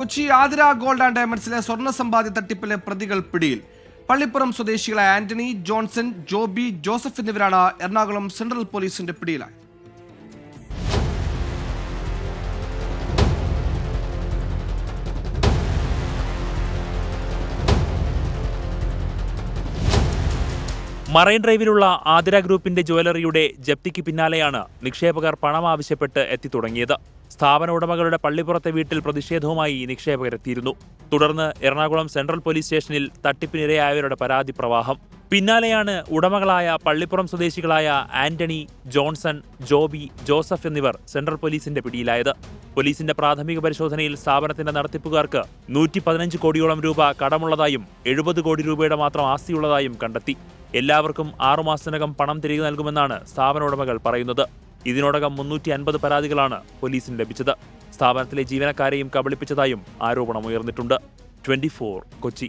Kochi Athira gold and ഡയമണ്ട്സിലെ സ്വർണ്ണ സമ്പാദ്യ തട്ടിപ്പിലെ പ്രതികൾ പിടിയിൽ. പള്ളിപ്പുറം സ്വദേശികളായ ആന്റണി, ജോൺസൺ, ജോബി, ജോസഫ് എന്നിവരാണ് എറണാകുളം സെൻട്രൽ പോലീസിന്റെ പിടിയിലായത്. മറൈൻ ഡ്രൈവിലുള്ള ആതിര ഗ്രൂപ്പിന്റെ ജ്വല്ലറിയുടെ ജപ്തിക്ക് പിന്നാലെയാണ് നിക്ഷേപകർ പണം ആവശ്യപ്പെട്ട് എത്തിത്തുടങ്ങിയത്. സ്ഥാപന ഉടമകളുടെ പള്ളിപ്പുറത്തെ വീട്ടിൽ പ്രതിഷേധവുമായി നിക്ഷേപകരെത്തിയിരുന്നു. തുടർന്ന് എറണാകുളം സെൻട്രൽ പോലീസ് സ്റ്റേഷനിൽ തട്ടിപ്പിനിരയായവരുടെ പരാതി പ്രവാഹം. പിന്നാലെയാണ് ഉടമകളായ പള്ളിപ്പുറം സ്വദേശികളായ ആന്റണി, ജോൺസൺ, ജോബി, ജോസഫ് എന്നിവർ സെൻട്രൽ പോലീസിന്റെ പിടിയിലായത്. പോലീസിന്റെ പ്രാഥമിക പരിശോധനയിൽ സ്ഥാപനത്തിന്റെ നടത്തിപ്പുകാർക്ക് 115 കോടിയോളം രൂപ കടമുള്ളതായും 70 കോടി രൂപയുടെ മാത്രം ആസ്തിയുള്ളതായും കണ്ടെത്തി. എല്ലാവർക്കും 6 മാസത്തിനകം പണം തിരികെ നൽകുമെന്നാണ് സ്ഥാപന ഉടമകൾ പറയുന്നത്. ഇതിനോടകം 350 പരാതികളാണ് പോലീസിന് ലഭിച്ചത്. സ്ഥാപനത്തിലെ ജീവനക്കാരെയും കബളിപ്പിച്ചതായും ആരോപണമുയർന്നിട്ടുണ്ട്. 24 കൊച്ചി.